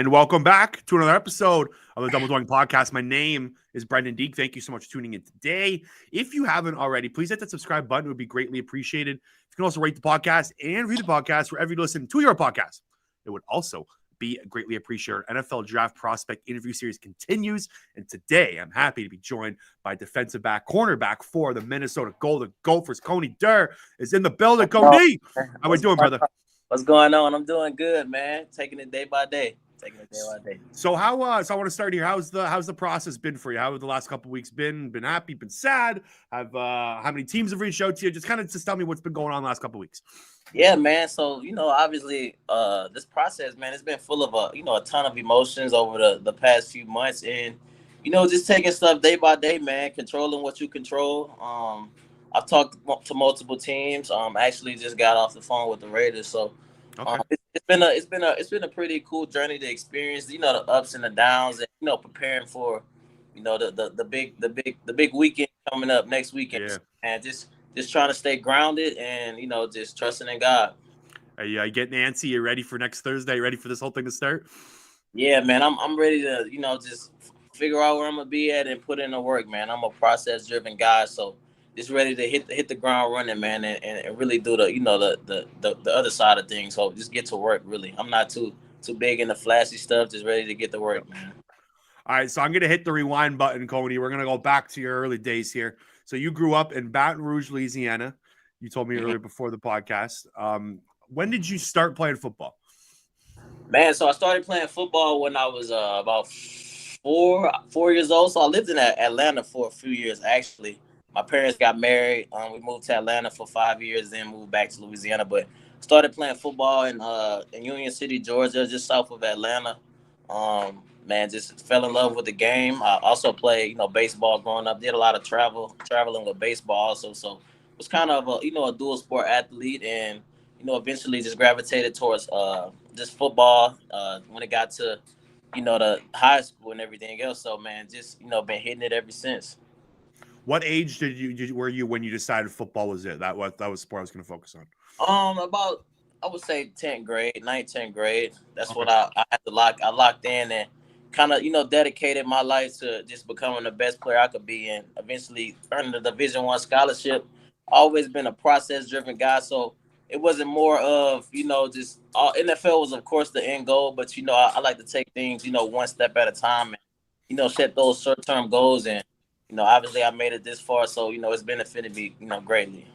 And welcome back to another episode of the Double Doink podcast. My name is Brendan Deek. Thank you so much for tuning in today. If you haven't already, please hit that subscribe button. It would be greatly appreciated. You can also rate the podcast and read the podcast wherever you listen to your podcast. It would also be greatly appreciated. NFL Draft Prospect interview series continues. And today I'm happy to be joined by defensive back, cornerback for the Minnesota Golden Gophers. Coney Durr is in the building. Coney, how we doing, brother? What's going on? I'm doing good, man. Taking it day by day. So how so I want to start here. How's the process been for you? How have the last couple of weeks been? Been happy, been sad? Have how many teams have reached out to you? Just tell me what's been going on the last couple of weeks. Yeah, man. So, obviously this process, man, it's been full of a ton of emotions over the past few months, and just taking stuff day by day, man, controlling what you control. I've talked to multiple teams. Actually just got off the phone with the Raiders, so okay. It's been a pretty cool journey to experience, the ups and the downs, and preparing for, the big weekend coming up next weekend, yeah. And just trying to stay grounded and just trusting in God. Are you getting antsy? You ready for next Thursday? You ready for this whole thing to start? Yeah, man, I'm ready to just figure out where I'm gonna be at and put in the work, man. I'm a process driven guy, so just ready to hit the ground running, man, and really do the other side of things. So just get to work, really. I'm not too big into flashy stuff. Just ready to get to work, man. All right, so I'm gonna hit the rewind button, Coney. We're gonna go back to your early days here. So you grew up in Baton Rouge, Louisiana. You told me earlier before the podcast. When did you start playing football? Man, so I started playing football when I was about four years old. So I lived in Atlanta for a few years, actually. My parents got married. We moved to Atlanta for 5 years, then moved back to Louisiana. But started playing football in Union City, Georgia, just south of Atlanta. Man, just fell in love with the game. I also played, baseball growing up. Did a lot of traveling with baseball also. So was kind of a dual sport athlete, and eventually just gravitated towards just football when it got to the high school and everything else. So man, just been hitting it ever since. What age were you when you decided football was it? That was sport I was going to focus on. About I would say 10th grade, 9th, 10th grade. That's okay. What I had to lock. I locked in and kind of dedicated my life to just becoming the best player I could be, and eventually earning the Division I scholarship. Always been a process driven guy, so it wasn't more of just NFL was of course the end goal, but I like to take things one step at a time and set those short term goals, and obviously I made it this far, so it's benefited me greatly.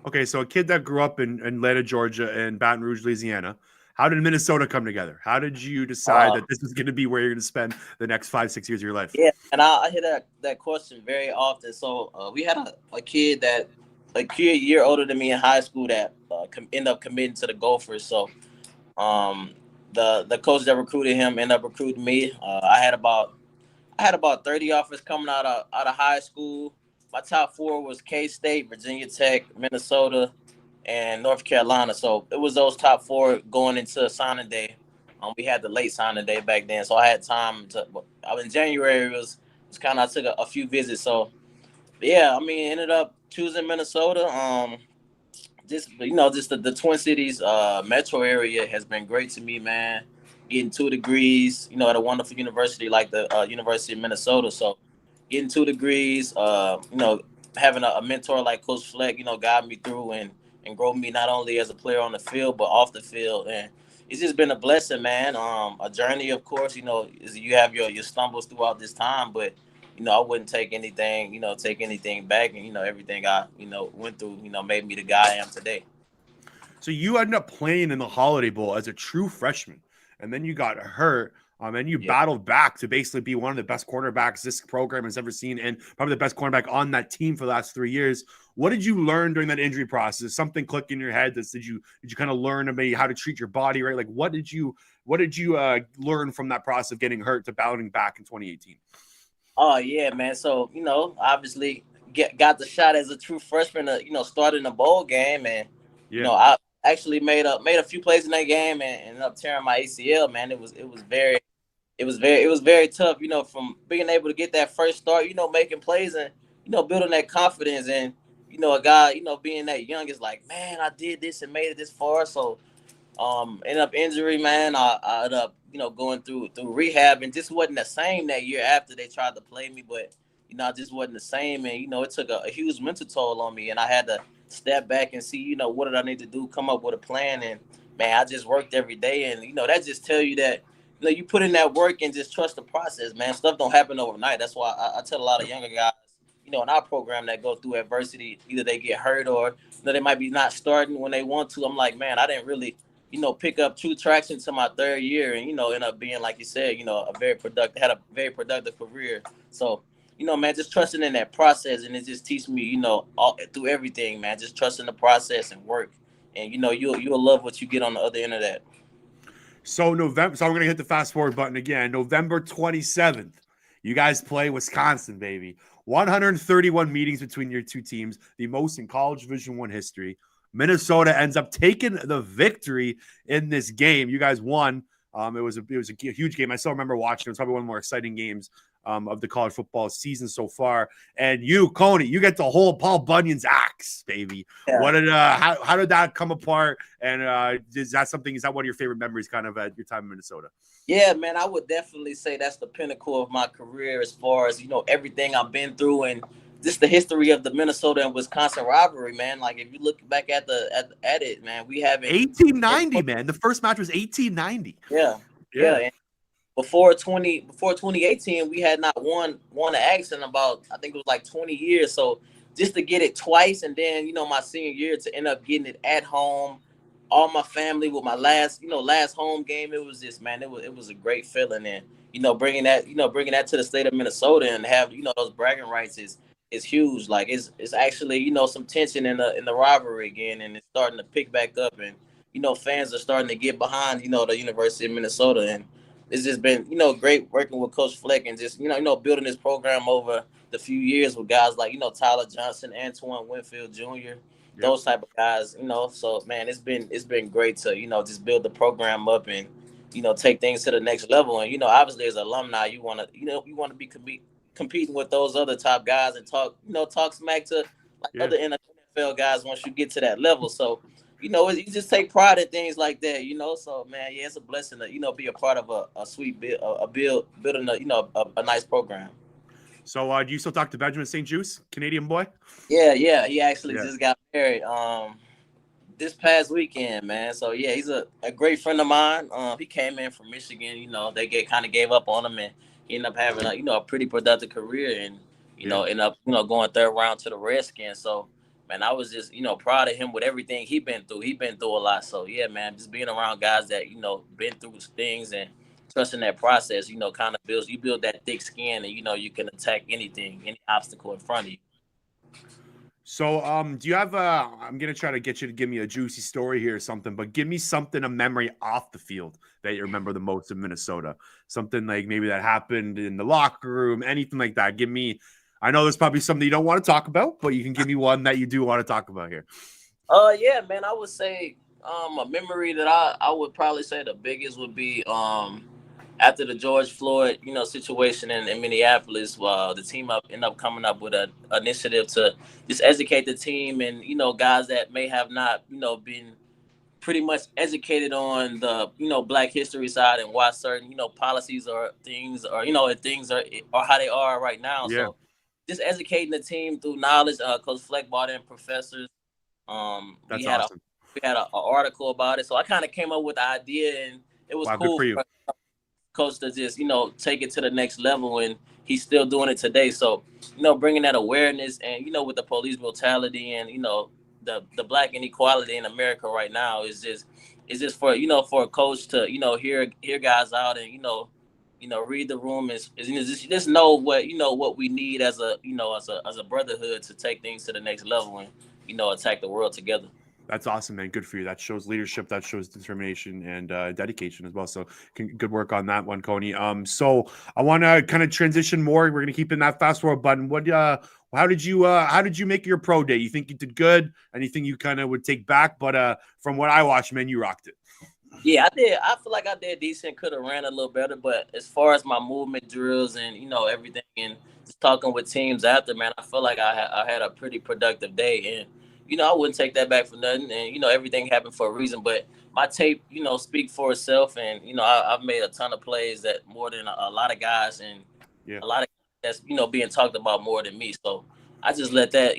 Okay, so a kid that grew up in Atlanta, Georgia, and Baton Rouge, Louisiana. How did Minnesota come together? How did you decide that this was going to be where you're going to spend the next 5-6 years of your life? Yeah, and I hear that question very often. So we had a kid a year older than me in high school that ended up committing to the Gophers. So the coach that recruited him ended up recruiting me. I had about 30 offers coming out of high school. My top 4 was K-State, Virginia Tech, Minnesota, and North Carolina. So it was those top 4 going into signing day. We had the late signing day back then, so I had time to. In January it was kind of, I took a few visits. So yeah, I mean, ended up choosing Minnesota. Just the Twin Cities metro area has been great to me, man. Getting 2 degrees, at a wonderful university like the University of Minnesota. So getting 2 degrees, having a mentor like Coach Fleck, guide me through and grow me not only as a player on the field but off the field. And it's just been a blessing, man. A journey, of course. You have your stumbles throughout this time, but I wouldn't take anything back, and everything I went through made me the guy I am today. So you ended up playing in the Holiday Bowl as a true freshman, and then you got hurt. And you battled back to basically be one of the best cornerbacks this program has ever seen, and probably the best cornerback on that team for the last 3 years. What did you learn during that injury process? Something click in your head? Did you kind of learn maybe how to treat your body, right? Like what did you learn from that process of getting hurt to battling back in 2018? Oh yeah, man. So obviously got the shot as a true freshman to start in a bowl game, and I actually made a few plays in that game and ended up tearing my ACL. Man, it was very tough. From being able to get that first start, making plays and building that confidence, and a guy being that young is like, man, I did this and made it this far. So Ended up injury, man. I ended up, going through rehab, and just wasn't the same that year after they tried to play me. But I just wasn't the same, and it took a huge mental toll on me, and I had to step back and see, what did I need to do, come up with a plan, and man, I just worked every day, and that just tell you that you put in that work and just trust the process, man. Stuff don't happen overnight. That's why I tell a lot of younger guys, in our program that go through adversity, either they get hurt or they might be not starting when they want to. I'm like, man, I didn't really pick up true traction to my third year, and end up being, like you said, had a very productive career. So, man, just trusting in that process, and it just teaches me, all through everything, man. Just trusting the process and work, and you'll love what you get on the other end of that. So November. So I'm gonna hit the fast forward button again. November 27th. You guys play Wisconsin, baby. 131 meetings between your two teams, the most in college Division I history. Minnesota ends up taking the victory in this game. You guys won. It was a huge game. I still remember watching. It was probably one of the more exciting games of the college football season so far. And you, Coney, you get the whole Paul Bunyan's axe, baby. Yeah. What did how did that come apart? And is that one of your favorite memories, kind of, at your time in Minnesota? Yeah, man, I would definitely say that's the pinnacle of my career as far as everything I've been through, and just the history of the Minnesota and Wisconsin rivalry, man. Like, if you look back at it, man, we have 1890, man. The first match was 1890. Yeah. And before 2018, we had not won an axe in about, I think it was like 20 years. So just to get it twice, and then my senior year to end up getting it at home, all my family with my last home game, it was just, man, it was a great feeling, and bringing that to the state of Minnesota and have those bragging rights is huge. Like, it's actually some tension in the rivalry again, and it's starting to pick back up, and fans are starting to get behind the University of Minnesota, and it's just been great working with Coach Fleck, and just building this program over the few years with guys like Tyler Johnson, Antoine Winfield Jr., those type of guys. So, man, it's been great to just build the program up and take things to the next level. And obviously, as alumni, you want to be competing with those other top guys and talk smack to other NFL guys once you get to that level. So you just take pride in things like that, So, man, yeah, it's a blessing to be a part of a sweet building a nice program. So, do you still talk to Benjamin St. Juice, Canadian boy? Yeah, he actually just got married this past weekend, man. So yeah, he's a great friend of mine. He came in from Michigan. They kind of gave up on him, and he ended up having a pretty productive career, and ended up going third round to the Redskins. So, man, I was just proud of him with everything he been through. He been through a lot. So yeah, man, just being around guys that been through things and trusting that process, kind of build that thick skin, and you can attack anything, any obstacle in front of you. So, do you have I'm going to try to get you to give me a juicy story here or something, but give me something, a memory off the field that you remember the most in Minnesota. Something like maybe that happened in the locker room, anything like that. Give me, I know there's probably something you don't want to talk about, but you can give me one that you do want to talk about here. Yeah, man, I would say a memory that I would probably say the biggest would be after the George Floyd, situation in Minneapolis. The team ended up coming up with an initiative to just educate the team, and guys that may have not been pretty much educated on the Black history side, and why certain policies or things or things are how they are right now. Yeah. So just educating the team through knowledge. Coach Fleck brought in professors. That's awesome. We had an article about it, so I kind of came up with the idea, and it was cool for you. Coach to just take it to the next level, and he's still doing it today. So bringing that awareness, and with the police brutality, and the Black inequality in America right now is just for for a coach to hear guys out, and read the room, and just know what we need as a as a brotherhood to take things to the next level, and attack the world together. That's awesome, man. Good for you. That shows leadership. That shows determination and dedication as well. So good work on that one, Coney. So I want to kind of transition more. We're going to keep in that fast forward button. How did you make your pro day? You think you did good? Anything you kind of would take back? But from what I watched, man, you rocked it. Yeah, I did. I feel like I did decent. Could have ran a little better, but as far as my movement drills and everything, and just talking with teams after, man, I feel like I had a pretty productive day, and I wouldn't take that back for nothing. And everything happened for a reason. But my tape, speak for itself. And I've made a ton of plays that more than a lot of guys, and Yeah. a lot of that's being talked about more than me. So I just let that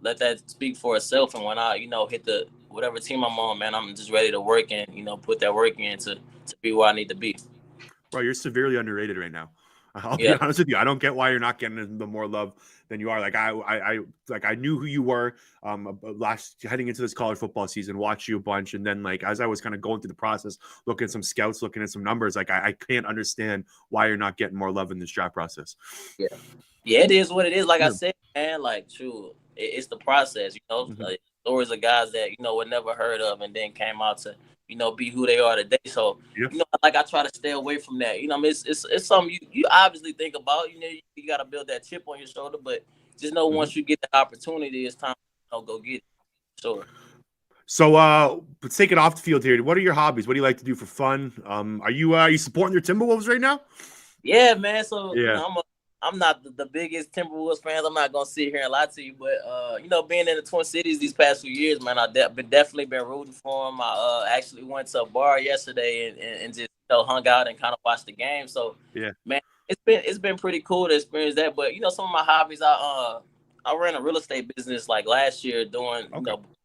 let that speak for itself. And when I hit the whatever team I'm on, man, I'm just ready to work and put that work in to be where I need to be. Bro, you're severely underrated right now. I'll be Yeah. honest with you. I don't get why you're not getting the more love than you are. Like I knew who you were last heading into this college football season, watched you a bunch, and then like as I was kind of going through the process, looking at some scouts, looking at some numbers, like I can't understand why you're not getting more love in this draft process. Yeah. Yeah, it is what it is. Like I Yeah. said, man, like true. It's the process, Mhm. like, stories of guys that, were never heard of and then came out to, be who they are today. So, Yeah. like I try to stay away from that. I mean, it's something you obviously think about. You got to build that chip on your shoulder, but just know once you get the opportunity, it's time to go get it. Sure. So let's take it off the field here. What are your hobbies? What do you like to do for fun? Are you supporting your Timberwolves right now? Yeah, man. So Yeah. I'm not the biggest Timberwolves fan. I'm not gonna sit here and lie to you, but being in the Twin Cities these past few years, man, I've definitely been rooting for them. I actually went to a bar yesterday and just hung out and kind of watched the game. So Yeah. man, it's been pretty cool to experience that. But some of my hobbies, I ran a real estate business like last year doing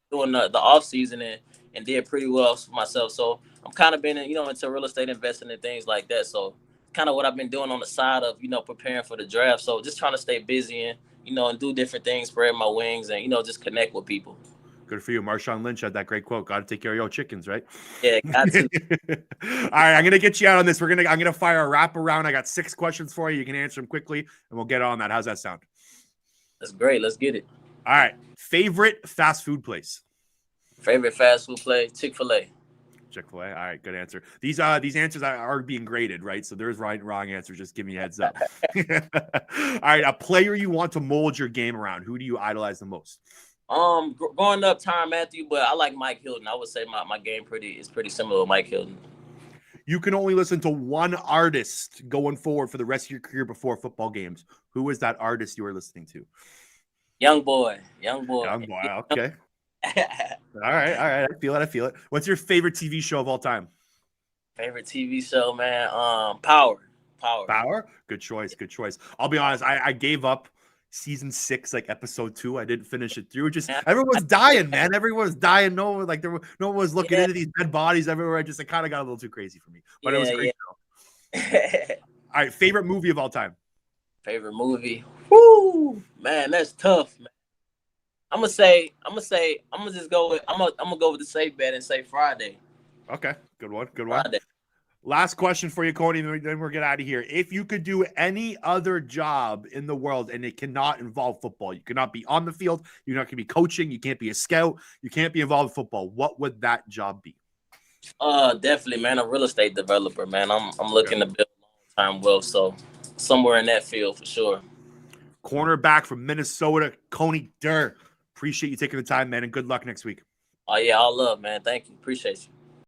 doing the off season and did pretty well for myself. So I'm kind of been into real estate investing and things like that. So kind of what I've been doing on the side of preparing for the draft. So just trying to stay busy and and do different things, spread my wings, and just connect with people. Good for you. Marshawn Lynch had that great quote. Got to take care of your chickens, right? Yeah, got to. All right, I'm gonna get you out on this. I'm gonna fire a wrap around. I got 6 questions for you. You can answer them quickly, and we'll get on that. How's that sound? That's great. Let's get it. All right. Favorite fast food place? Favorite fast food place? Chick-fil-A. Chick-fil-A. All right, good answer. These answers are being graded, right? So there's right and wrong answers. Just give me a heads up. All right, a player you want to mold your game around. Who do you idolize the most? Growing up, Tyrann Mathieu, but I like Mike Hilton. I would say my game is pretty similar to Mike Hilton. You can only listen to one artist going forward for the rest of your career before football games. Who is that artist you are listening to? Young boy. Okay. All right. I feel it. What's your favorite TV show of all time? Favorite TV show, man. Power. Good choice. I'll be honest. I gave up season 6, like episode 2. I didn't finish it through. Just everyone was dying, man. Everyone was dying. No one was looking into these dead bodies everywhere. It kind of got a little too crazy for me. But it was a great show. All right. Favorite movie of all time? Favorite movie? Woo, man, that's tough, man. I'm gonna just go with I'm gonna go with the safe bet and say Friday. Okay, good one. Friday. Last question for you, Coney, then we'll get out of here. If you could do any other job in the world and it cannot involve football, you cannot be on the field, you're not going to be coaching, you can't be a scout, you can't be involved in football, what would that job be? Definitely, man, a real estate developer, man. I'm looking to build long-term wealth, so somewhere in that field for sure. Cornerback from Minnesota, Coney Durr. Appreciate you taking the time, man, and good luck next week. Oh, yeah, all love, man. Thank you. Appreciate you.